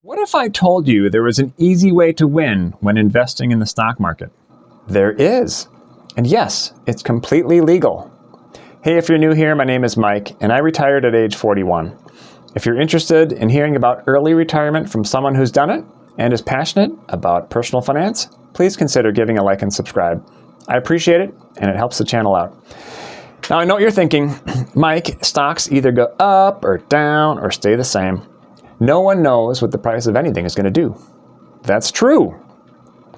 What if I told you there was an easy way to win when investing in the stock market? There is. And yes, it's completely legal. Hey, if you're new here, my name is Mike, and I retired at age 41. If you're interested in hearing about early retirement from someone who's done it and is passionate about personal finance, please consider giving a like and subscribe. I appreciate it, and it helps the channel out. Now, I know what you're thinking, Mike, stocks either go up or down or stay the same. No one knows what the price of anything is going to do. That's true.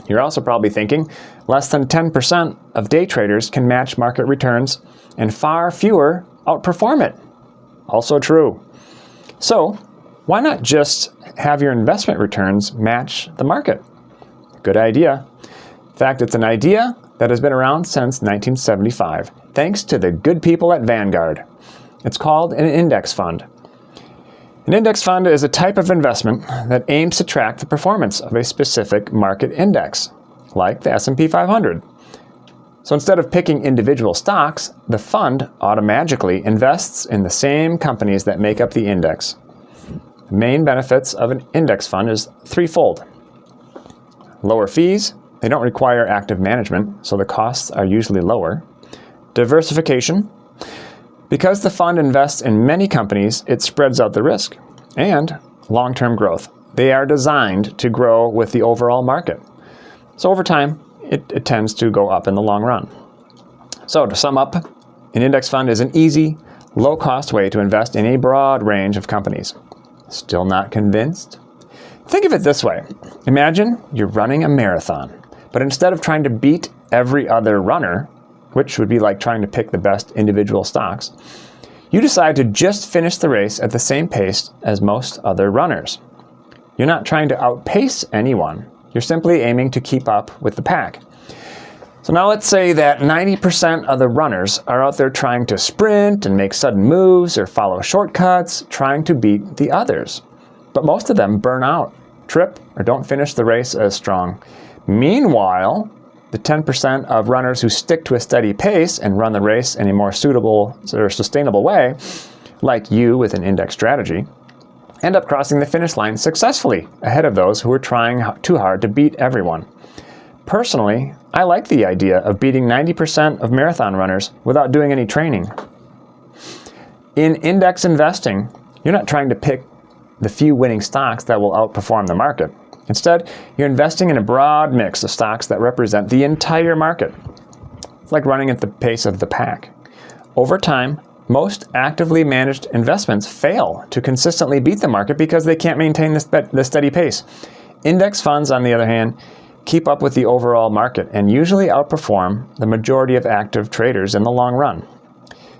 You're also probably thinking less than 10% of day traders can match market returns and far fewer outperform it. Also true. So why not just have your investment returns match the market? Good idea. In fact, it's an idea that has been around since 1975, thanks to the good people at Vanguard. It's called an index fund. An index fund is a type of investment that aims to track the performance of a specific market index, like the S&P 500. So instead of picking individual stocks, the fund automatically invests in the same companies that make up the index. The main benefits of an index fund is threefold. Lower fees. They don't require active management, so the costs are usually lower. Diversification. Because the fund invests in many companies, it spreads out the risk. And long-term growth. They are designed to grow with the overall market. So over time, it tends to go up in the long run. So to sum up, an index fund is an easy, low-cost way to invest in a broad range of companies. Still not convinced? Think of it this way. Imagine you're running a marathon, but instead of trying to beat every other runner, which would be like trying to pick the best individual stocks, you decide to just finish the race at the same pace as most other runners. You're not trying to outpace anyone. You're simply aiming to keep up with the pack. So now let's say that 90% of the runners are out there trying to sprint and make sudden moves or follow shortcuts, trying to beat the others. But most of them burn out, trip, or don't finish the race as strong. Meanwhile, the 10% of runners who stick to a steady pace and run the race in a more suitable or sustainable way, like you with an index strategy, end up crossing the finish line successfully ahead of those who are trying too hard to beat everyone. Personally, I like the idea of beating 90% of marathon runners without doing any training. In index investing, you're not trying to pick the few winning stocks that will outperform the market. Instead, you're investing in a broad mix of stocks that represent the entire market. It's like running at the pace of the pack. Over time, most actively managed investments fail to consistently beat the market because they can't maintain the steady pace. Index funds, on the other hand, keep up with the overall market and usually outperform the majority of active traders in the long run.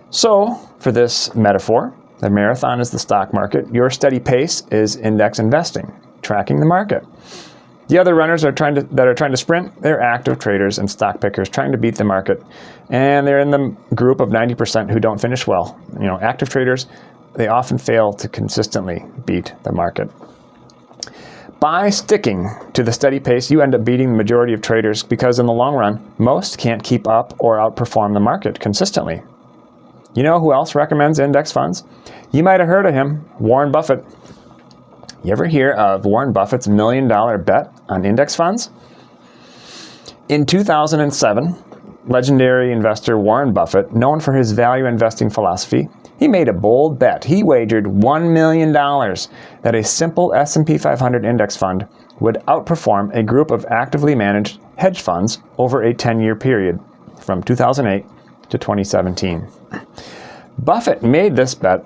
So, for this metaphor, the marathon is the stock market. Your steady pace is index investing, tracking the market. The other runners that are trying to sprint, they're active traders and stock pickers trying to beat the market. And they're in the group of 90% who don't finish well. Active traders, they often fail to consistently beat the market. By sticking to the steady pace, you end up beating the majority of traders because in the long run, most can't keep up or outperform the market consistently. You know who else recommends index funds? You might have heard of him, Warren Buffett. You ever hear of Warren Buffett's $1 million bet on index funds? In 2007, legendary investor Warren Buffett, known for his value investing philosophy, he made a bold bet. He wagered $1 million that a simple S&P 500 index fund would outperform a group of actively managed hedge funds over a 10-year period from 2008 to 2017. Buffett made this bet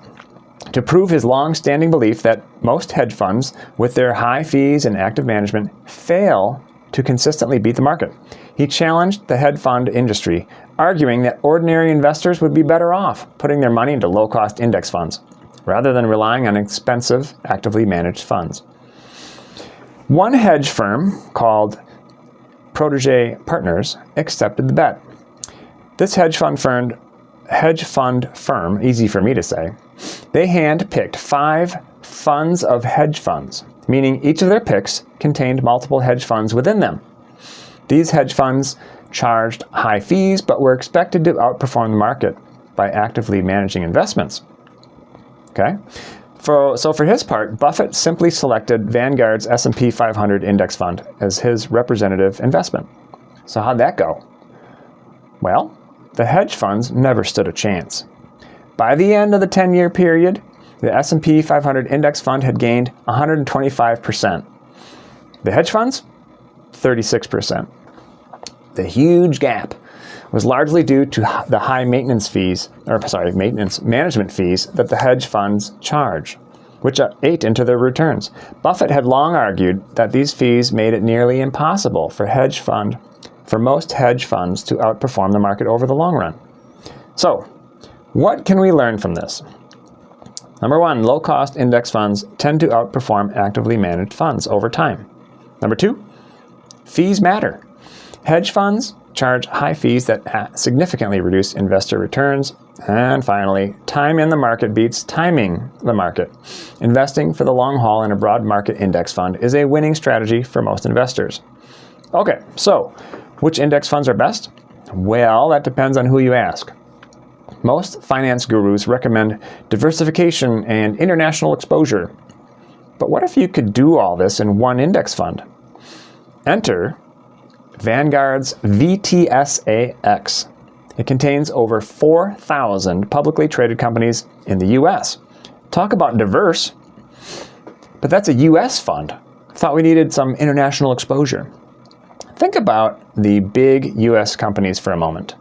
to prove his long-standing belief that most hedge funds, with their high fees and active management, fail to consistently beat the market. He challenged the hedge fund industry, arguing that ordinary investors would be better off putting their money into low-cost index funds, rather than relying on expensive, actively managed funds. One hedge firm, called Protege Partners, accepted the bet. This hedge fund firm, easy for me to say, they hand-picked 5 funds of hedge funds, meaning each of their picks contained multiple hedge funds within them. These hedge funds charged high fees but were expected to outperform the market by actively managing investments. Okay? So for his part, Buffett simply selected Vanguard's S&P 500 index fund as his representative investment. So how'd that go? Well, the hedge funds never stood a chance. By the end of the 10-year period, the S&P 500 index fund had gained 125%. The hedge funds, 36%. The huge gap was largely due to the high management fees that the hedge funds charge, which ate into their returns. Buffett had long argued that these fees made it nearly impossible for most hedge funds to outperform the market over the long run. So, what can we learn from this? Number one, low-cost index funds tend to outperform actively managed funds over time. Number two, fees matter. Hedge funds charge high fees that significantly reduce investor returns. And finally, time in the market beats timing the market. Investing for the long haul in a broad market index fund is a winning strategy for most investors. Okay, so which index funds are best? Well, that depends on who you ask. Most finance gurus recommend diversification and international exposure. But what if you could do all this in one index fund? Enter Vanguard's VTSAX. It contains over 4,000 publicly traded companies in the U.S. Talk about diverse. But that's a U.S. fund. Thought we needed some international exposure. Think about the big U.S. companies for a moment.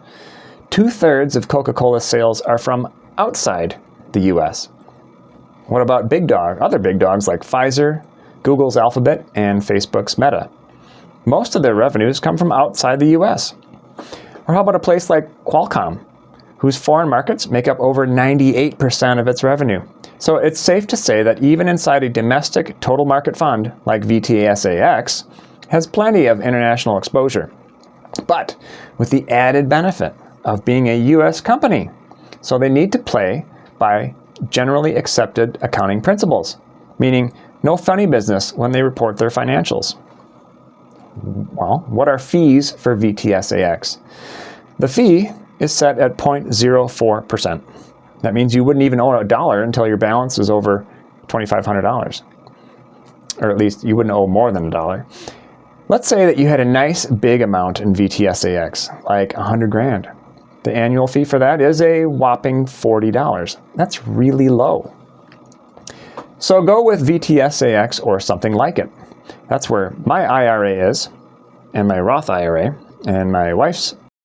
2/3 of Coca-Cola's sales are from outside the U.S. What about other big dogs like Pfizer, Google's Alphabet, and Facebook's Meta? Most of their revenues come from outside the U.S. Or how about a place like Qualcomm, whose foreign markets make up over 98% of its revenue? So it's safe to say that even inside a domestic total market fund like VTSAX has plenty of international exposure, but with the added benefit of being a U.S. company. So they need to play by generally accepted accounting principles, meaning no funny business when they report their financials. Well, what are fees for VTSAX? The fee is set at 0.04%. That means you wouldn't even owe $1 until your balance is over $2,500. Or at least you wouldn't owe more than $1. Let's say that you had a nice big amount in VTSAX, like $100,000. The annual fee for that is a whopping $40. That's really low. So go with VTSAX or something like it. That's where my IRA is, and my Roth IRA, and my wife's